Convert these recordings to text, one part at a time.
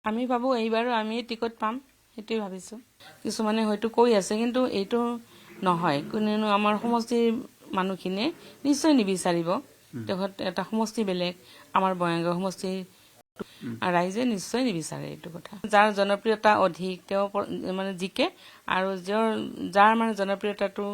আমি ভাবো এইবাৰো আমি টিকট পাম সেইটোৱে ভাবিছো কিছুমানে হয়তো কৈ আছে কিন্তু এইটো নহয় কোনেনো আমাৰ সমষ্টিৰ মানুহখিনিয়ে নিশ্চয় নিবিচাৰিব তেখেত এটা সমষ্টি বেলেগ আমাৰ বঙাইগাঁও সমষ্টিৰ ৰাইজে নিশ্চয় নিবিচাৰে এইটো কথা যাৰ জনপ্ৰিয়তা অধিক তেওঁ মানে জিকে আৰু যাৰ মানে জনপ্ৰিয়তাটো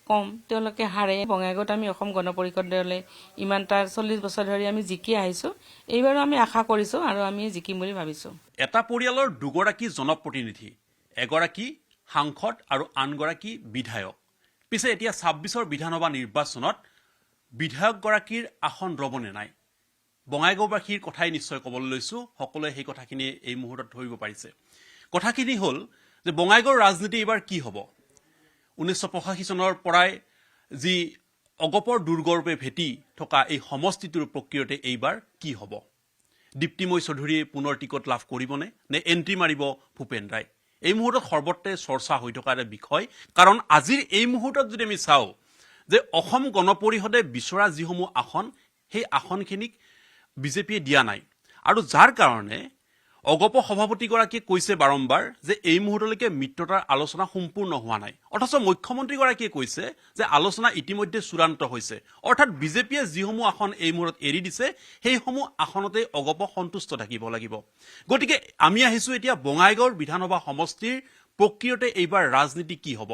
কম তেওঁলোকে হাৰে বঙাইগাঁৱত আমি অসম গণ পৰিষদ দলে ইমানটা 40 বছৰ ধৰি আমি জিকি আহিছো এইবাৰো আমি আশা কৰিছো আৰু আমি জিকিম বুলি ভাবিছো এটা পৰিয়ালৰ দুগৰাকী জনপ্ৰতিনিধি এগৰাকী সাংসদ আৰু আনগৰাকী বিধায়ক পিছে এতিয়া 26ৰ বিধানসভা নিৰ্বাচনত বিধায়কগৰাকীৰ আসন ৰবনে নাই বঙাইগাঁওবাসীৰ কথাই নিশ্চয় ক'বলৈ লৈছো সকলোৱে সেই কথাখিনি এই মুহূৰ্তত ধৰিব পাৰিছে কথাখিনি হ'ল যে বঙাইগাঁওৰ ৰাজনীতি এইবাৰ কি হ'ব 1985 চনৰ পৰাই যি অগপৰ দুৰ্গৰূপে ভেটি থকা এই সমষ্টিটোৰ প্ৰক্ৰিয়াতে এইবাৰ কি হ'ব দীপ্তিময় চৌধুৰীয়ে পুনৰ টিকট লাভ কৰিবনে নে এণ্ট্ৰি মাৰিব ভূপেন ৰায় এই মুহূৰ্তত সৰ্বত্ৰে চৰ্চা হৈ থকা এটা বিষয় কাৰণ আজিৰ এই মুহূৰ্তত যদি আমি চাওঁ যে অসম গণ পৰিষদে বিচৰা যিসমূহ আসন সেই আসনখিনিক বিজেপিয়ে দিয়া নাই আৰু যাৰ কাৰণে অগপ সভাপতিগৰাকীয়ে কৈছে বাৰম্বাৰ যে এই মুহূৰ্তলৈকে মিত্ৰতাৰ আলোচনা সম্পূৰ্ণ হোৱা নাই অথচ মুখ্যমন্ত্ৰীগৰাকীয়ে কৈছে যে আলোচনা ইতিমধ্যে চূড়ান্ত হৈছে অৰ্থাৎ বিজেপিয়ে যিসমূহ আসন এই মুহূৰ্তত এৰি দিছে সেইসমূহ আসনতে অগপ সন্তুষ্ট থাকিব লাগিব গতিকে আমি আহিছো এতিয়া বঙাইগাঁওৰ বিধানসভা সমষ্টিৰ প্ৰক্ৰিয়াতে এইবাৰ ৰাজনীতি কি হ'ব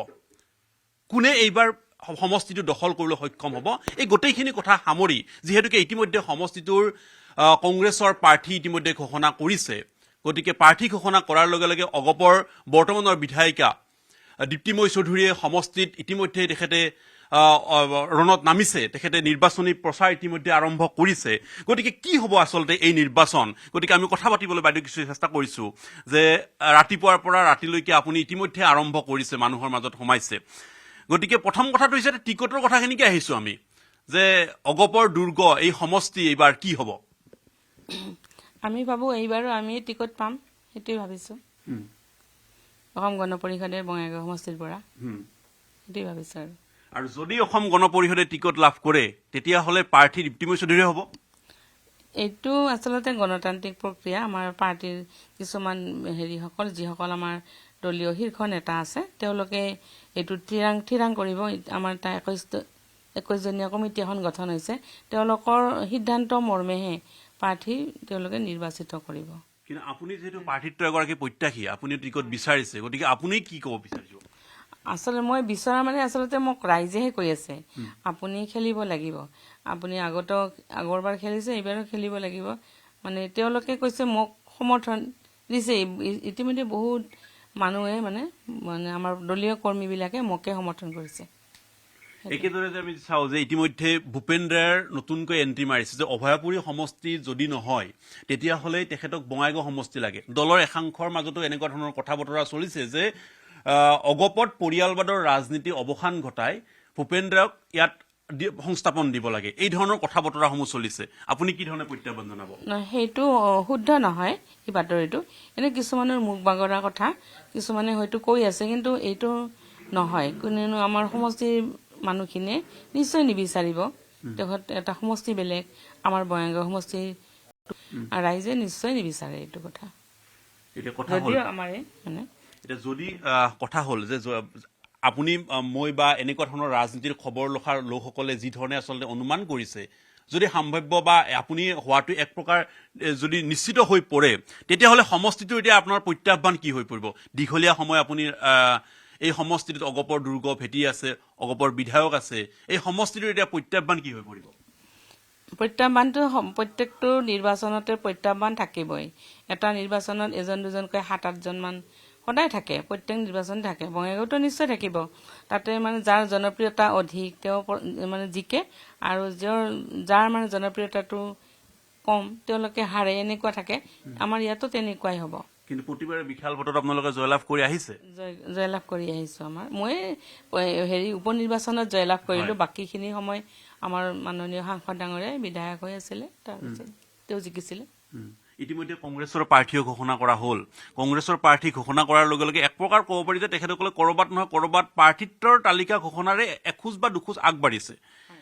কোনে এইবাৰ সমষ্টিটো দখল কৰিবলৈ সক্ষম হ'ব এই গোটেইখিনি কথা সামৰি যিহেতুকে ইতিমধ্যে সমষ্টিটোৰ কংগ্ৰেছৰ প্ৰাৰ্থী ইতিমধ্যে ঘোষণা কৰিছে গতিকে প্ৰাৰ্থী ঘোষণা কৰাৰ লগে লগে অগপৰ বৰ্তমানৰ বিধায়িকা দীপ্তিময় চৌধুৰীয়ে সমষ্টিত ইতিমধ্যে তেখেতে ৰণত নামিছে তেখেতে নিৰ্বাচনী প্ৰচাৰ ইতিমধ্যে আৰম্ভ কৰিছে গতিকে কি হ'ব আচলতে এই নিৰ্বাচন গতিকে আমি কথা পাতিবলৈ বাইদেউ কিছু চেষ্টা কৰিছো যে ৰাতিপুৱাৰ পৰা ৰাতিলৈকে আপুনি ইতিমধ্যে আৰম্ভ কৰিছে মানুহৰ মাজত সোমাইছে গতিকে প্ৰথম কথাটো হৈছে টিকটৰ কথাখিনিকে আহিছো আমি যে অগপৰ দুৰ্গ এই সমষ্টি এইবাৰ কি হ'ব আমি ভাবো এইবাৰো আমি টিকট পাম সেইটোৱে ভাবিছো অসম গণ পৰিষদে বঙাইগাঁও সমষ্টিৰ পৰা সেইটোৱে ভাবিছো আৰু যদি অসম গণ পৰিষদে টিকট লাভ কৰে তেতিয়াহ'লে প্ৰাৰ্থী দীপ্তিময় চৌধুৰী হ'ব এইটো আচলতে গণতান্ত্ৰিক প্ৰক্ৰিয়া আমাৰ পাৰ্টিৰ কিছুমান হেৰিসকল যিসকল আমাৰ দলীয় শীৰ্ষ নেতা আছে তেওঁলোকে এইটো থিৰাং কৰিব আমাৰ এটা 21জনীয়া কমিটি এখন গঠন হৈছে তেওঁলোকৰ সিদ্ধান্ত মৰ্মেহে প্ৰাৰ্থী তেওঁলোকে নিৰ্বাচিত কৰিব কিন্তু আপুনি যেহেতু প্ৰাৰ্থীত্ব এগৰাকী প্ৰত্যাশী আপুনি টিকট বিচাৰিছে গতিকে আপুনি কি ক'ব বিচাৰিব আচলতে মই বিচৰা মানে আচলতে মোক ৰাইজেহে কৈ আছে আপুনি খেলিব লাগিব আপুনি আগৰবাৰ খেলিছে এইবাৰো খেলিব লাগিব মানে তেওঁলোকে কৈছে মোক সমৰ্থন দিছে ইতিমধ্যে বহুত মানুহে মানে আমাৰ দলীয় কৰ্মীবিলাকে মোকে সমৰ্থন কৰিছে একেদৰে যে আমি চাওঁ যে ইতিমধ্যে ভূপেন ৰায়ৰ নতুনকৈ এণ্ট্ৰি মাৰিছে যে অভয়াপুৰী সমষ্টি যদি নহয় তেতিয়াহ'লে তেখেতক বঙাইগাঁও সমষ্টি লাগে দলৰ একাংশৰ মাজতো এনেকুৱা ধৰণৰ কথা বতৰা চলিছে যে অগপত পৰিয়ালবাদৰ ৰাজনীতি অৱসান ঘটাই ভূপেন ৰায়ক ইয়াত সংস্থাপন দিব লাগে এই ধৰণৰ কথা বতৰাসমূহ চলিছে আপুনি কি ধৰণে প্ৰত্যাহ্বান জনাব সেইটো শুদ্ধ নহয় এই বাতৰিটো এনে কিছুমানৰ মুখ বাগৰা কথা কিছুমানে হয়তো কৈ আছে কিন্তু এইটো নহয় কোনেনো আমাৰ সমষ্টিৰ মানুহখিনিয়ে নিশ্চয় নিবিচাৰিব তেখেত এটা সমষ্টি বেলেগ আমাৰ বঙাইগাঁও সমষ্টিৰ ৰাইজে নিশ্চয় নিবিচাৰে এইটো কথা যদিও আমাৰে মানে এতিয়া যদি কথা হ'ল যে আপুনি মই বা এনেকুৱা ধৰণৰ ৰাজনীতিৰ খবৰ লখাৰ লোকসকলে যি ধৰণে আচলতে অনুমান কৰিছে যদি সম্ভাৱ্য বা আপুনি হোৱাটো এক প্ৰকাৰ যদি নিশ্চিত হৈ পৰে তেতিয়াহ'লে সমষ্টিটো এতিয়া আপোনাৰ প্ৰত্যাহ্বান কি হৈ পৰিব দীঘলীয়া সময় আপুনি এই সমষ্টিটোত অগপৰ দুৰ্গ ভেটি আছে অগপৰ বিধায়ক আছে এই সমষ্টিটোৰ এতিয়া প্ৰত্যাহ্বান কি হৈ পৰিব প্ৰত্যাহ্বানটো প্ৰত্যেকটো নিৰ্বাচনতে প্ৰত্যাহ্বান থাকিবই এটা নিৰ্বাচনত এজন দুজনকৈ 7-8জন মান সদায় থাকে প্ৰত্যেক নিৰ্বাচন থাকে বঙাইগাঁৱতো নিশ্চয় থাকিব তাতে মানে যাৰ জনপ্ৰিয়তা অধিক তেওঁ মানে জিকে আৰু যাৰ মানে জনপ্ৰিয়তাটো কম তেওঁলোকে হাৰে এনেকুৱা থাকে আমাৰ ইয়াতো তেনেকুৱাই হ'ব কিন্তু প্ৰতিবাৰে বিশাল ভোটত আপোনালোকে জয়লাভ কৰি আহিছে জয়লাভ কৰি আহিছো আমাৰ মই উপ নিৰ্বাচনত জয়লাভ কৰিলো বাকীখিনি সময় আমাৰ মাননীয় সাংসদ ডাঙৰীয়া বিধায়ক হৈ আছিলে তাৰপিছত তেওঁ জিকিছিলে ইতিমধ্যে কংগ্ৰেছৰ প্ৰাৰ্থীও ঘোষণা কৰা হ'ল কংগ্ৰেছৰ প্ৰাৰ্থী ঘোষণা কৰাৰ লগে লগে এক প্ৰকাৰ ক'ব পাৰি যে তেখেতসকলে ক'ৰবাত নহয় ক'ৰবাত প্ৰাৰ্থিত্বৰ তালিকা ঘোষণাৰে এখোজ বা দুখোজ আগবাঢ়িছে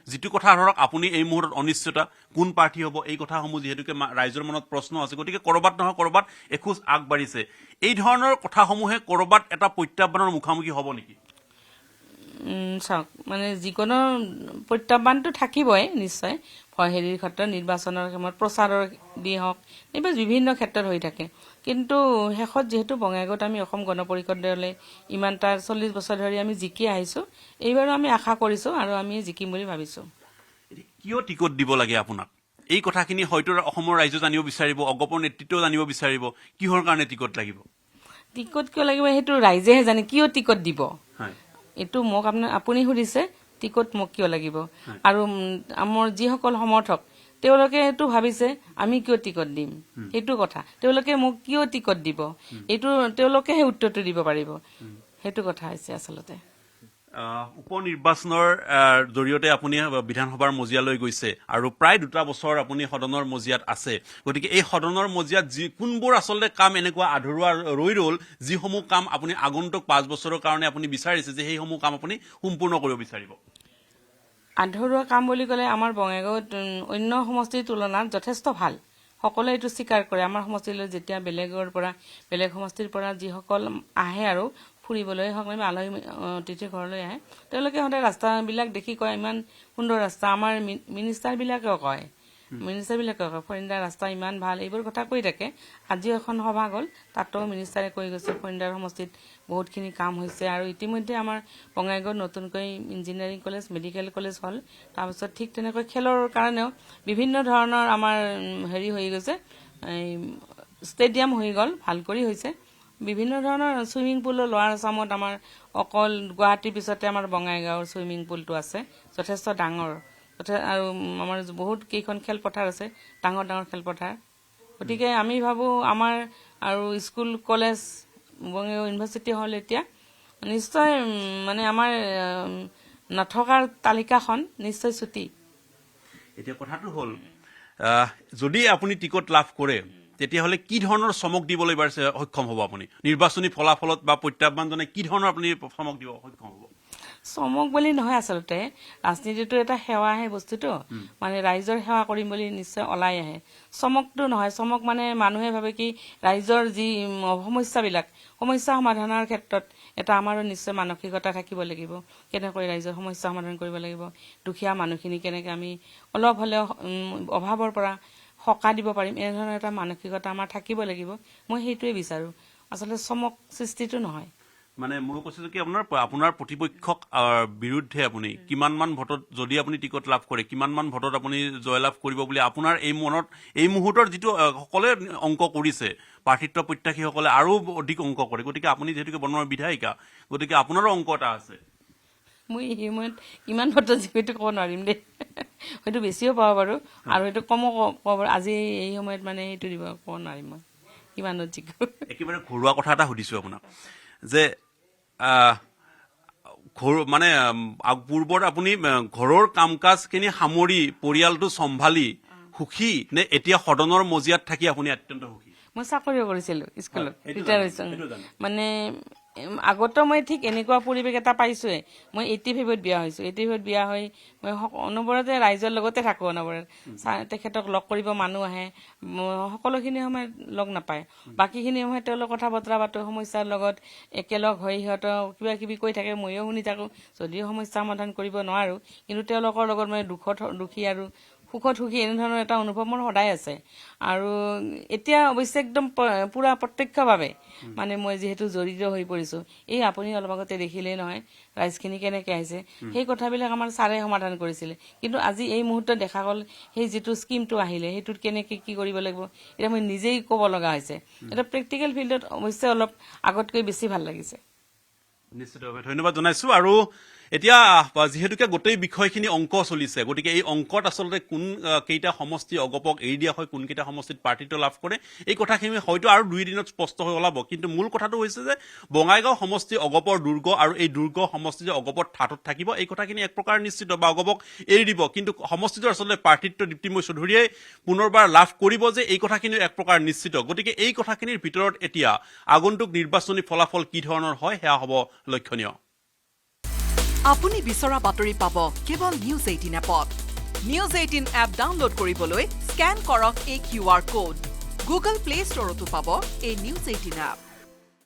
যিটো কথা ধৰক আপুনি এই মুহূৰ্তত অনিশ্চয়তা কোন প্ৰাৰ্থী হ'ব এই কথাসমূহ যিহেতুকে ৰাইজৰ মনত প্ৰশ্ন আছে, গতিকে ক'ৰবাত নহয় ক'ৰবাত এখোজ আগবাঢ়িছে। এই ধৰণৰ কথাসমূহে ক'ৰবাত এটা প্ৰত্যাহ্বানৰ মুখামুখি হ'ব নেকি? চাওক, মানে যিকোনো প্ৰত্যাহ্বানটো থাকিবই নিশ্চয়, হেৰিৰ ক্ষেত্ৰত নিৰ্বাচনৰ সময়ত প্ৰচাৰৰ দি হওক, এইবোৰ বিভিন্ন ক্ষেত্ৰত হৈ থাকে। কিন্তু শেষত যিহেতু বঙাইগাঁৱত আমি অসম গণ পৰিষদ দলে ইমানটা 40 বছৰ ধৰি আমি জিকি আহিছোঁ, এইবাৰো আমি আশা কৰিছোঁ আৰু আমি জিকিম বুলি ভাবিছোঁ। কিয় টিকট দিব লাগে আপোনাক? এই কথাখিনি হয়তো অসমৰ ৰাইজে জানিব বিচাৰিব, অগপৰ নেতৃত্বও জানিব বিচাৰিব, কিহৰ কাৰণে টিকট লাগিব? টিকট কিয় লাগিব সেইটো ৰাইজেহে জানে, কিয় টিকট দিব। হয়, এইটো মোক আপুনি সুধিছে টিকট মোক কিয় লাগিব, আৰু আমাৰ যিসকল সমৰ্থক তেওঁলোকে এইটো ভাবিছে আমি কিয় টিকট দিম, সেইটো কথা। তেওঁলোকে মোক কিয় টিকট দিব, এইটো তেওঁলোকেহে উত্তৰটো দিব পাৰিব। সেইটো কথা হৈছে আচলতে। উপ নিৰ্বাচনৰ জৰিয়তে আপুনি বিধানসভাৰ মজিয়ালৈ গৈছে আৰু প্ৰায় 2 বছৰ আপুনি সদনৰ মজিয়াত আছে। গতিকে এই সদনৰ মজিয়াত কোনবোৰ আচলতে কাম এনেকুৱা আধৰুৱা ৰৈ ৰ'ল, যিসমূহ কাম আপুনি আগন্তুক 5 বছৰৰ কাৰণে আপুনি বিচাৰিছে যে সেইসমূহ কাম আপুনি সম্পূৰ্ণ কৰিব বিচাৰিব? আধৰুৱা কাম বুলি ক'লে আমাৰ বঙাইগাঁৱত অন্য সমষ্টিৰ তুলনাত যথেষ্ট ভাল। সকলোৱে এইটো স্বীকাৰ কৰে। আমাৰ সমষ্টিলৈ যেতিয়া বেলেগ সমষ্টিৰ পৰা যিসকল আহে আৰু ফুৰিবলৈ হওক, আলহী অতিথি ঘৰলৈ আহে, তেওঁলোকে সদায় ৰাস্তাবিলাক দেখি কয় ইমান সুন্দৰ ৰাস্তা। আমাৰ মিনিষ্টাৰবিলাকেও কয় ফৰিন্দাৰ ৰাস্তা ইমান ভাল, এইবোৰ কথা কৈ থাকে। আজিও এখন সভা গ'ল, তাতো মিনিষ্টাৰে কৈ গৈছে ফৰিন্দাৰ সমষ্টিত বহুতখিনি কাম হৈছে। আৰু ইতিমধ্যে আমাৰ বঙাইগাঁৱত নতুনকৈ ইঞ্জিনিয়াৰিং কলেজ, মেডিকেল কলেজ হ'ল। তাৰপিছত ঠিক তেনেকৈ খেলৰ কাৰণেও বিভিন্ন ধৰণৰ আমাৰ হেৰি হৈ গৈছে, ষ্টেডিয়াম হৈ গ'ল, ভাল কৰি হৈছে। বিভিন্ন ধৰণৰ চুইমিং পুলো লোৱাৰ আছামত আমাৰ অকল গুৱাহাটীৰ পিছতে আমাৰ বঙাইগাঁৱৰ চুইমিং পুলটো আছে, যথেষ্ট ডাঙৰ। আৰু আমাৰ বহুত কেইখন খেলপথাৰ আছে, ডাঙৰ ডাঙৰ খেলপথাৰ। গতিকে আমি ভাবোঁ আমাৰ আৰু স্কুল কলেজ বঙাইগাঁও ইউনিভাৰ্চিটি হ'ল এতিয়া নিশ্চয় মানে আমাৰ নথকাৰ তালিকাখন নিশ্চয় ছুটি। এতিয়া কথাটো হ'ল যদি আপুনি টিকট লাভ কৰে তেতিয়াহ'লে কি ধৰণৰ চমক দিবলৈ সক্ষম হ'ব আপুনি? নিৰ্বাচনী ফলাফলত বা প্ৰত্যাহ্বানজনে কি ধৰণৰ আপুনি চমক দিব সক্ষম হ'ব? চমক বুলি নহয়, আচলতে ৰাজনীতিটো এটা সেৱাহে বস্তুটো, মানে ৰাইজৰ সেৱা কৰিম বুলি নিশ্চয় ওলাই আহে। চমকটো নহয়, চমক মানে মানুহে ভাবে কি ৰাইজৰ যি সমস্যা সমাধানৰ ক্ষেত্ৰত এটা আমাৰো নিশ্চয় মানসিকতা থাকিব লাগিব। কেনেকৈ ৰাইজৰ সমস্যা সমাধান কৰিব লাগিব, দুখীয়া মানুহখিনি কেনেকৈ আমি অলপ হ'লেও অভাৱৰ পৰা সকাহ দিব পাৰিম, এনেধৰণৰ এটা মানসিকতা আমাৰ থাকিব লাগিব। মই সেইটোৱে বিচাৰোঁ, আচলতে চমক সৃষ্টিটো নহয়। মানে মই কৈছোঁ কি আপোনাৰ প্ৰতিপক্ষক বিৰুদ্ধে আপুনি কিমানমান ভোটত, যদি আপুনি টিকট লাভ কৰে, কিমানমান ভোটত আপুনি জয়লাভ কৰিব বুলি আপোনাৰ এই মুহূৰ্তৰ যিটো সকলোৱে অংক কৰিছে, প্ৰাৰ্থিত্ব প্ৰত্যাশীসকলে আৰু অধিক অংক কৰে। গতিকে আপুনি যিহেতুকে বৰ্ণৰ বিধায়িকা, গতিকে আপোনাৰো অংক এটা আছে। মই এই সময়ত কিমান ভোটত যিহেতু ক'ব নোৱাৰিম দেই, হয়তো বেছিও পাব পাৰোঁ আৰু হয়তো কমো ক'ব পাৰোঁ। আজি এই সময়ত মানে সেইটো ক'ব নোৱাৰিম মই কিমানত জিকো। একেবাৰে ঘৰুৱা কথা এটা সুধিছোঁ আপোনাক যে মানে পূৰ্বত আপুনি ঘৰৰ কাম কাজখিনি সামৰি পৰিয়ালটো চম্ভালি সুখী নে এতিয়া সদনৰ মজিয়াত থাকি আপুনি অত্যন্ত সুখী? মই চাকৰিও কৰিছিলোঁ স্কুলত, ৰিটায়াৰ হৈছোঁ। মানে আগতো মই ঠিক এনেকুৱা পৰিৱেশ এটা পাইছোঁৱে। মই 85ত বিয়া হৈছোঁ। 85ত বিয়া হৈ মই অনবৰতে ৰাইজৰ লগতে থাকোঁ। তেখেতক লগ কৰিব মানুহ আহে, সকলোখিনি সময়ত লগ নাপায়। বাকীখিনি সময়ত তেওঁলোক কথা বতৰা পাতোঁ, সমস্যাৰ লগত একেলগ হৈ সিহঁতক কিবা কিবি কৈ থাকে, ময়ো শুনি থাকোঁ। যদিও সমস্যা সমাধান কৰিব নোৱাৰোঁ, কিন্তু তেওঁলোকৰ লগত মই দুখত সুখী আৰু সুখত সুখী এনেধৰণৰ এটা অনুভৱ মোৰ সদায় আছে। আৰু এতিয়া অৱশ্যে একদম পুৰা প্ৰত্যক্ষভাৱে মানে মই যিহেতু জড়িত হৈ পৰিছোঁ, এই আপুনি অলপ আগতে দেখিলেই নহয় ৰাইজখিনি কেনেকৈ আহিছে, সেই কথাবিলাক আমাৰ ছাৰে সমাধান কৰিছিলে। কিন্তু আজি এই মুহূৰ্তত দেখা গ'ল সেই যিটো স্কিমটো আহিলে সেইটোত কেনেকৈ কি কৰিব লাগিব এতিয়া মই নিজেই ক'ব লগা হৈছে। এটা প্ৰেক্টিকেল ফিল্ডত অৱশ্যে অলপ আগতকৈ বেছি ভাল লাগিছে। নিশ্চিতভাৱে ধন্যবাদ জনাইছোঁ। আৰু এতিয়া যিহেতুকে গোটেই বিষয়খিনি অংক চলিছে, গতিকে এই অংকত আচলতে কোন কেইটা সমষ্টি অগপক এৰি দিয়া হয়, কোনকেইটা সমষ্টিত প্ৰাৰ্থিত্ব লাভ কৰে, এই কথাখিনি হয়তো আৰু 2 দিনত স্পষ্ট হৈ ওলাব। কিন্তু মূল কথাটো হৈছে যে বঙাইগাঁও সমষ্টি অগপৰ দুৰ্গ, আৰু এই দুৰ্গ সমষ্টি যে অগপৰ ঠাটত থাকিব এই কথাখিনি এক প্ৰকাৰ নিশ্চিত, বা অগপক এৰি দিব। কিন্তু সমষ্টিটো আচলতে প্ৰাৰ্থিত্ব দীপ্তিময় চৌধুৰীয়ে পুনৰবাৰ লাভ কৰিব যে এই কথাখিনি এক প্ৰকাৰ নিশ্চিত। গতিকে এই কথাখিনিৰ ভিতৰত এতিয়া আগন্তুক নিৰ্বাচনী ফলাফল কি ধৰণৰ হয় সেয়া হ'ব লক্ষণীয়। আপুনি বিচৰা বাতৰি পাব কেৱল নিউজ 18 এপত। নিউজ 18 এপ ডাউনলোড কৰিবলৈ স্কেন কৰক এই QR কোড। গুগল প্লে ষ্টৰতো পাব এই নিউজ 18 এপ।